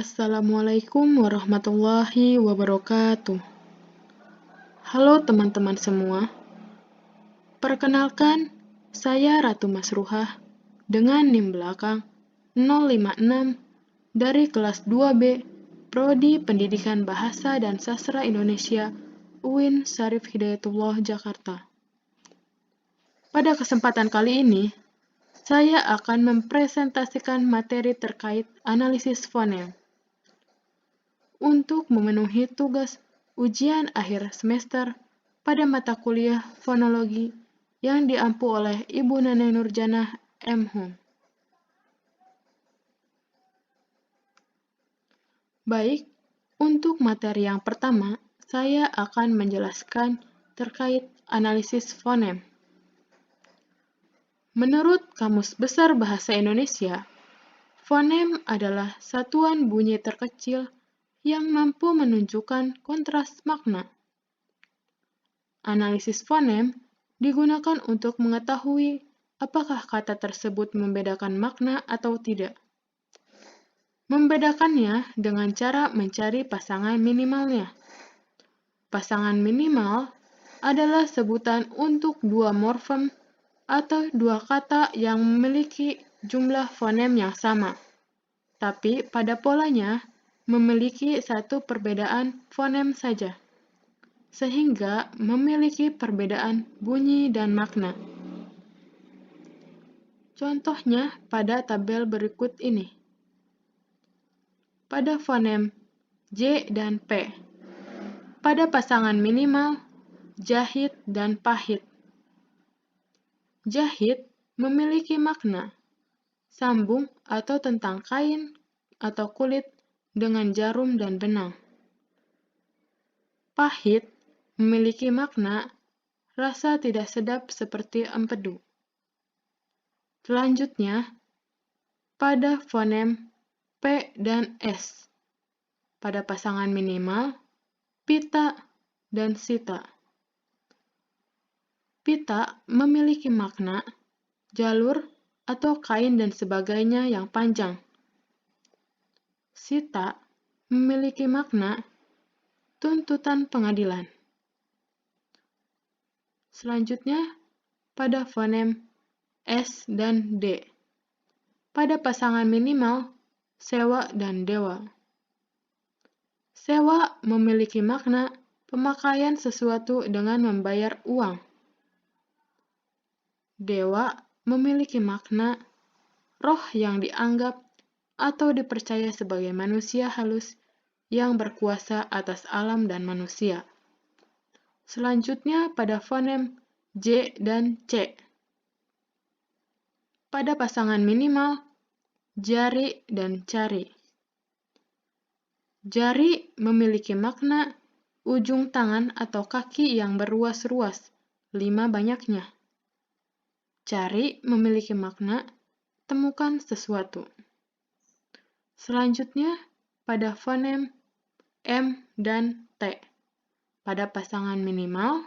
Assalamualaikum warahmatullahi wabarakatuh. Halo teman-teman semua. Perkenalkan, saya Ratu Masruhah dengan NIM belakang 056 dari kelas 2B Prodi Pendidikan Bahasa dan Sastra Indonesia UIN Syarif Hidayatullah Jakarta. Pada kesempatan kali ini, saya akan mempresentasikan materi terkait analisis fonem. Untuk memenuhi tugas ujian akhir semester pada mata kuliah fonologi yang diampu oleh Ibu Neneng Nurjanah M.Hum. Baik, untuk materi yang pertama, saya akan menjelaskan terkait analisis fonem. Menurut Kamus Besar Bahasa Indonesia, fonem adalah satuan bunyi terkecil yang mampu menunjukkan kontras makna. Analisis fonem digunakan untuk mengetahui apakah kata tersebut membedakan makna atau tidak. Membedakannya dengan cara mencari pasangan minimalnya. Pasangan minimal adalah sebutan untuk dua morfem atau dua kata yang memiliki jumlah fonem yang sama, tapi pada polanya memiliki satu perbedaan fonem saja, sehingga memiliki perbedaan bunyi dan makna. Contohnya pada tabel berikut ini. Pada fonem J dan P, pada pasangan minimal jahit dan pahit. Jahit memiliki makna sambung atau tentang kain atau kulit dengan jarum dan benang. Pahit memiliki makna rasa tidak sedap seperti empedu. Selanjutnya, pada fonem P dan S, pada pasangan minimal pita dan sita. Pita memiliki makna jalur atau kain dan sebagainya yang panjang. Sita memiliki makna tuntutan pengadilan. Selanjutnya, pada fonem S dan D, pada pasangan minimal sewa dan dewa. Sewa memiliki makna pemakaian sesuatu dengan membayar uang. Dewa memiliki makna roh yang dianggap atau dipercaya sebagai manusia halus yang berkuasa atas alam dan manusia. Selanjutnya pada fonem J dan C. Pada pasangan minimal jari dan cari. Jari memiliki makna ujung tangan atau kaki yang berruas-ruas, 5 banyaknya. Cari memiliki makna temukan sesuatu. Selanjutnya, pada fonem M dan T, pada pasangan minimal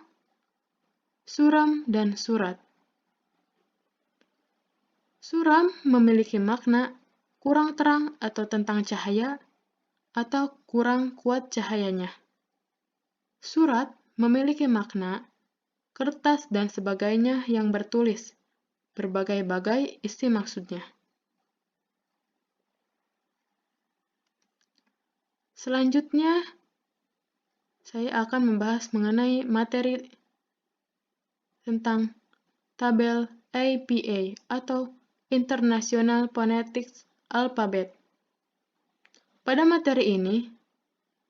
suram dan surat. Suram memiliki makna kurang terang atau tentang cahaya atau kurang kuat cahayanya. Surat memiliki makna kertas dan sebagainya yang bertulis, berbagai-bagai isi maksudnya. Selanjutnya, saya akan membahas mengenai materi tentang tabel APA atau International Phonetics Alphabet. Pada materi ini,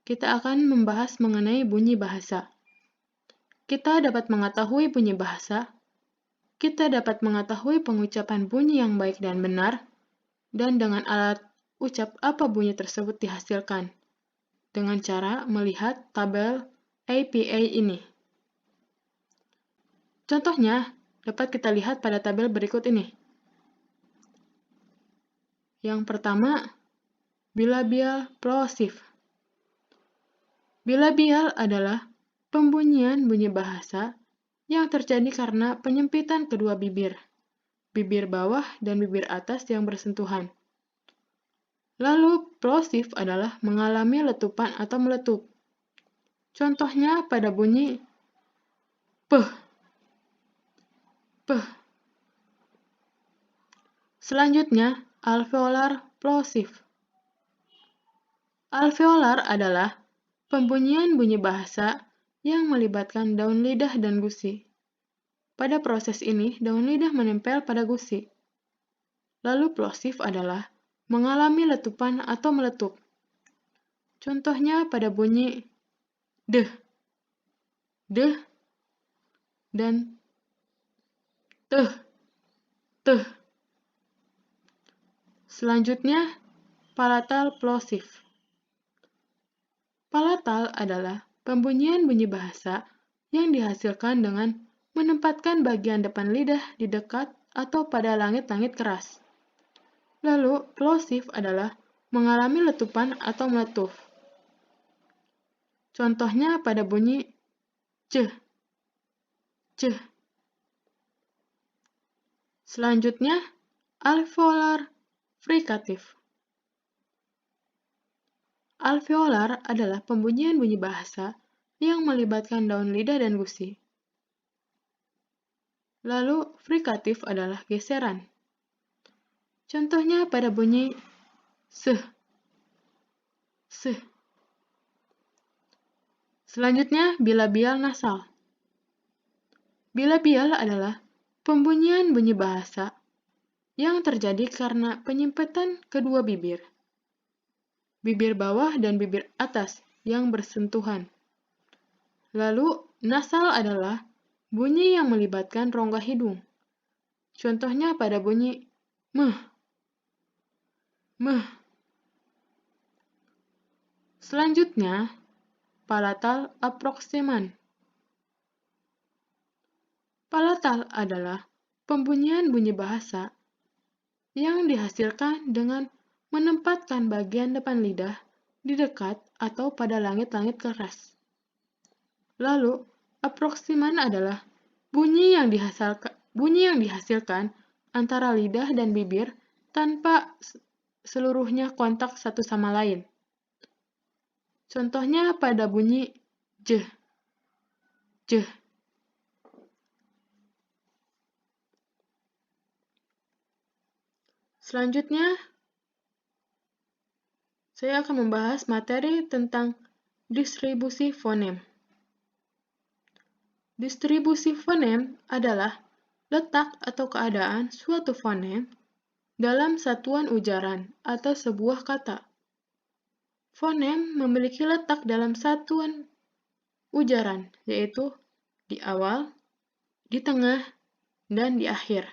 kita akan membahas mengenai bunyi bahasa. Kita dapat mengetahui bunyi bahasa, kita dapat mengetahui pengucapan bunyi yang baik dan benar, dan dengan alat ucap apa bunyi tersebut dihasilkan, dengan cara melihat tabel APA ini. Contohnya, dapat kita lihat pada tabel berikut ini. Yang pertama, bilabial plosif. Bilabial adalah pembunyian bunyi bahasa yang terjadi karena penyempitan kedua bibir bawah dan bibir atas yang bersentuhan. Lalu plosif adalah mengalami letupan atau meletup. Contohnya pada bunyi peh, peh. Selanjutnya, alveolar plosif. Alveolar adalah pembunyian bunyi bahasa yang melibatkan daun lidah dan gusi. Pada proses ini, daun lidah menempel pada gusi. Lalu plosif adalah mengalami letupan atau meletup. Contohnya pada bunyi deh, deh, dan teh, teh. Selanjutnya, palatal plosif. Palatal adalah pembunyian bunyi bahasa yang dihasilkan dengan menempatkan bagian depan lidah di dekat atau pada langit-langit keras. Lalu, plosif adalah mengalami letupan atau meletup. Contohnya pada bunyi ceh, ceh. Selanjutnya, alveolar frikatif. Alveolar adalah pembunyian bunyi bahasa yang melibatkan daun lidah dan gusi. Lalu, frikatif adalah geseran. Contohnya pada bunyi seh, seh. Selanjutnya, bilabial nasal. Bilabial adalah pembunyian bunyi bahasa yang terjadi karena penyempitan kedua bibir. Bibir bawah dan bibir atas yang bersentuhan. Lalu, nasal adalah bunyi yang melibatkan rongga hidung. Contohnya pada bunyi meh, meh. Selanjutnya, palatal aproksiman. Palatal adalah pembunyian bunyi bahasa yang dihasilkan dengan menempatkan bagian depan lidah di dekat atau pada langit-langit keras. Lalu, aproksiman adalah bunyi yang dihasilkan antara lidah dan bibir tanpa seluruhnya kontak satu sama lain. Contohnya pada bunyi jeh, jeh. Selanjutnya, saya akan membahas materi tentang distribusi fonem. Distribusi fonem adalah letak atau keadaan suatu fonem dalam satuan ujaran atau sebuah kata. Fonem memiliki letak dalam satuan ujaran, yaitu di awal, di tengah, dan di akhir.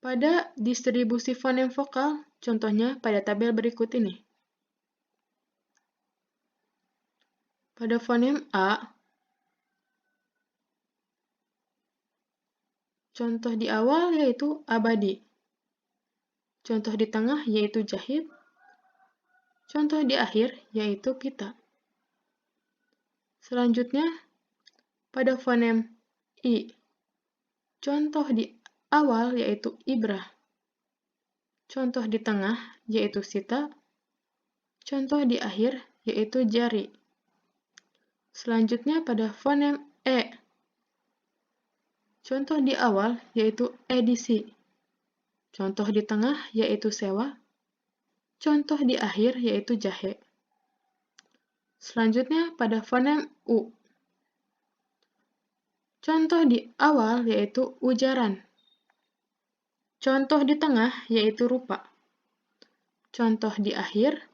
Pada distribusi fonem vokal, contohnya pada tabel berikut ini. Pada fonem A, contoh di awal yaitu abadi. Contoh di tengah yaitu jahit. Contoh di akhir yaitu pita. Selanjutnya, pada fonem I, contoh di awal yaitu ibrah. Contoh di tengah yaitu sita. Contoh di akhir yaitu jari. Selanjutnya pada fonem E, contoh di awal yaitu edisi. Contoh di tengah yaitu sewa. Contoh di akhir yaitu jahe. Selanjutnya pada fonem U, contoh di awal yaitu ujaran. Contoh di tengah yaitu rupa. Contoh di akhir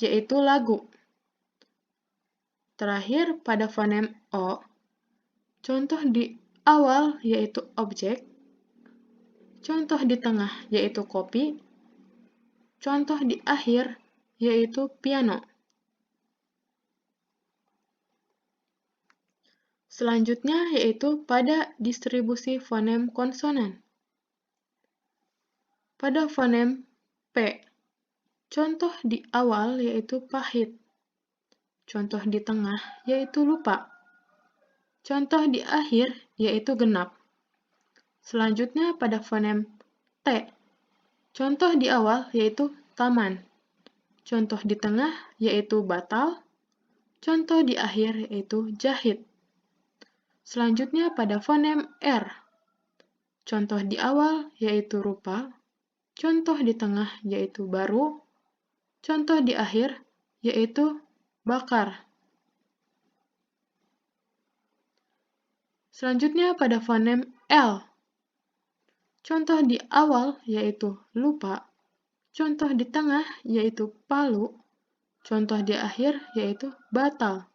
yaitu lagu. Terakhir pada fonem O, contoh di awal yaitu objek. Contoh di tengah yaitu kopi. Contoh di akhir yaitu piano. Selanjutnya yaitu pada distribusi fonem konsonan. Pada fonem P, contoh di awal yaitu pahit. Contoh di tengah yaitu lupa. Contoh di akhir yaitu genap. Selanjutnya pada fonem T, Contoh di awal yaitu taman. Contoh di tengah yaitu batal. Contoh di akhir yaitu jahit. Selanjutnya pada fonem R. Contoh di awal yaitu rupa. Contoh di tengah yaitu baru. Contoh di akhir yaitu bakar. Selanjutnya pada fonem L. Contoh di awal yaitu lupa. Contoh di tengah yaitu palu. Contoh di akhir yaitu batal.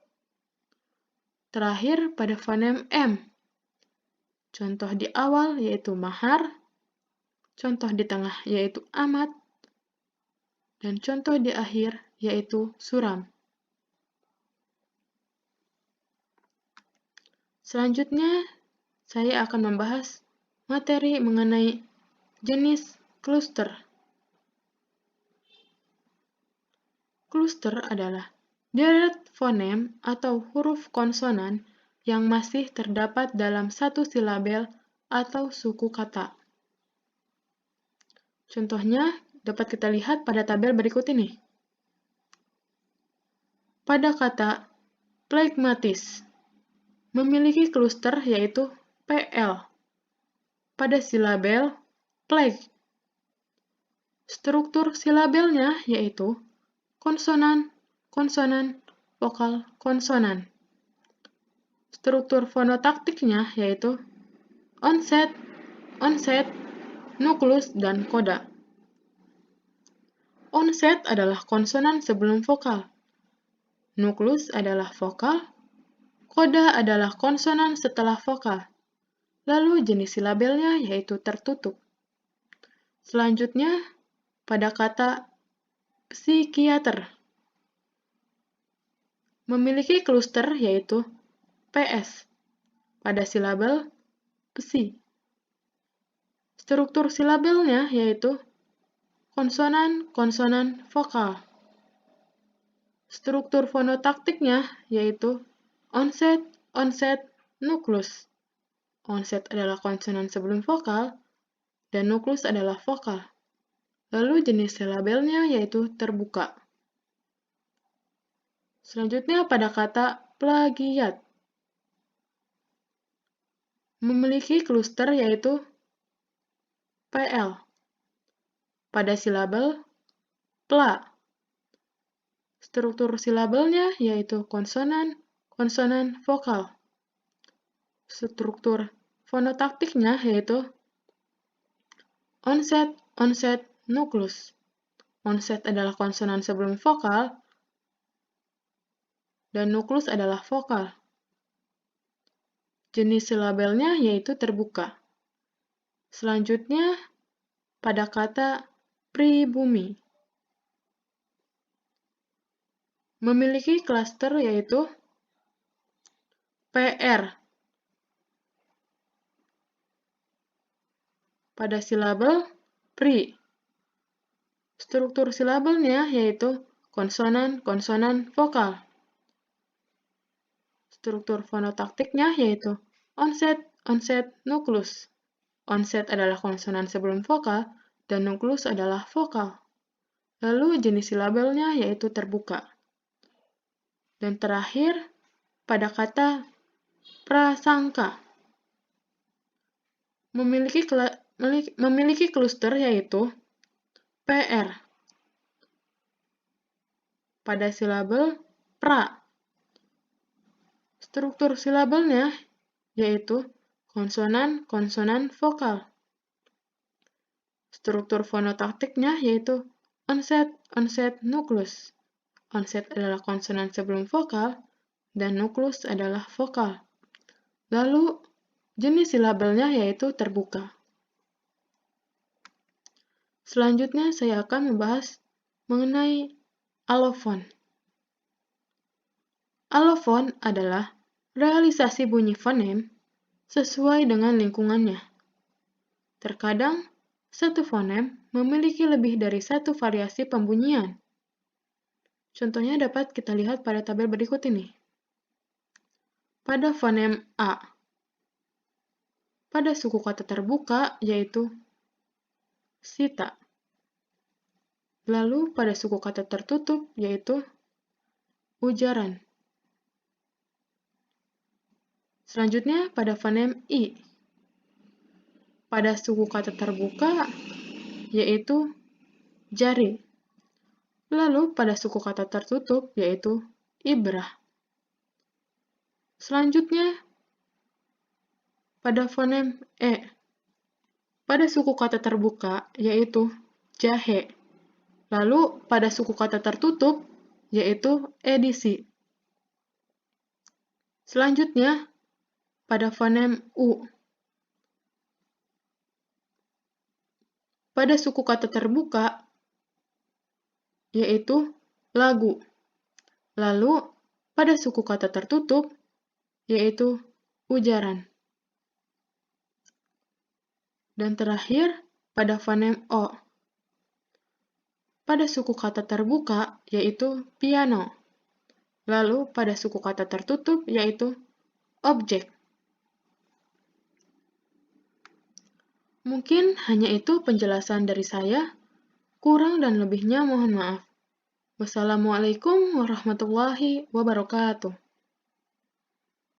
Terakhir pada fonem M. Contoh di awal yaitu mahar. Contoh di tengah yaitu amat. Dan contoh di akhir yaitu suram. Selanjutnya, saya akan membahas materi mengenai jenis kluster. Kluster adalah deret fonem atau huruf konsonan yang masih terdapat dalam satu silabel atau suku kata. Contohnya dapat kita lihat pada tabel berikut ini. Pada kata plegmatis, memiliki kluster yaitu PL. Pada silabel pleg, struktur silabelnya yaitu konsonan, konsonan, vokal, konsonan. Struktur fonotaktiknya yaitu onset, onset, nuklus, dan koda. Onset adalah konsonan sebelum vokal. Nuklus adalah vokal. Koda adalah konsonan setelah vokal. Lalu jenis silabelnya yaitu tertutup. Selanjutnya, pada kata psikiater, memiliki kluster yaitu PS pada silabel psi. Struktur silabelnya yaitu konsonan, konsonan, vokal. Struktur fonotaktiknya yaitu onset, onset, nuklus. Onset adalah konsonan sebelum vokal, dan nuklus adalah vokal. Lalu jenis silabelnya yaitu terbuka. Selanjutnya pada kata plagiat. Memiliki kluster yaitu PL pada silabel pla. Struktur silabelnya yaitu konsonan, konsonan, vokal. Struktur fonotaktiknya yaitu onset, onset, nuklus. Onset adalah konsonan sebelum vokal, dan nuklus adalah vokal. Jenis silabelnya yaitu terbuka. Selanjutnya, pada kata pribumi, memiliki klaster yaitu PR pada silabel pri. Struktur silabelnya yaitu konsonan, konsonan, vokal. Struktur fonotaktiknya yaitu onset, onset, nuklus. Onset adalah konsonan sebelum vokal, dan nuklus adalah vokal. Lalu jenis silabelnya yaitu terbuka. Dan terakhir, pada kata prasangka, memiliki kluster yaitu PR pada silabel pra. Struktur silabelnya yaitu konsonan, konsonan, vokal. Struktur fonotaktiknya yaitu onset, onset, nuklus. Onset adalah konsonan sebelum vokal, dan nuklus adalah vokal. Lalu, jenis silabelnya yaitu terbuka. Selanjutnya, saya akan membahas mengenai alofon. Alofon adalah realisasi bunyi fonem sesuai dengan lingkungannya. Terkadang, satu fonem memiliki lebih dari satu variasi pembunyian. Contohnya dapat kita lihat pada tabel berikut ini. Pada fonem A, pada suku kata terbuka yaitu sita. Lalu pada suku kata tertutup, yaitu ujaran. Selanjutnya pada fonem I. Pada suku kata terbuka, yaitu jari. Lalu pada suku kata tertutup, yaitu ibrah. Selanjutnya pada fonem E. Pada suku kata terbuka, yaitu jahe. Lalu pada suku kata tertutup, yaitu edisi. Selanjutnya pada fonem U. Pada suku kata terbuka, yaitu lagu. Lalu pada suku kata tertutup, yaitu ujaran. Dan terakhir pada fonem O. Pada suku kata terbuka, yaitu piano. Lalu pada suku kata tertutup, yaitu objek. Mungkin hanya itu penjelasan dari saya. Kurang dan lebihnya mohon maaf. Wassalamualaikum warahmatullahi wabarakatuh.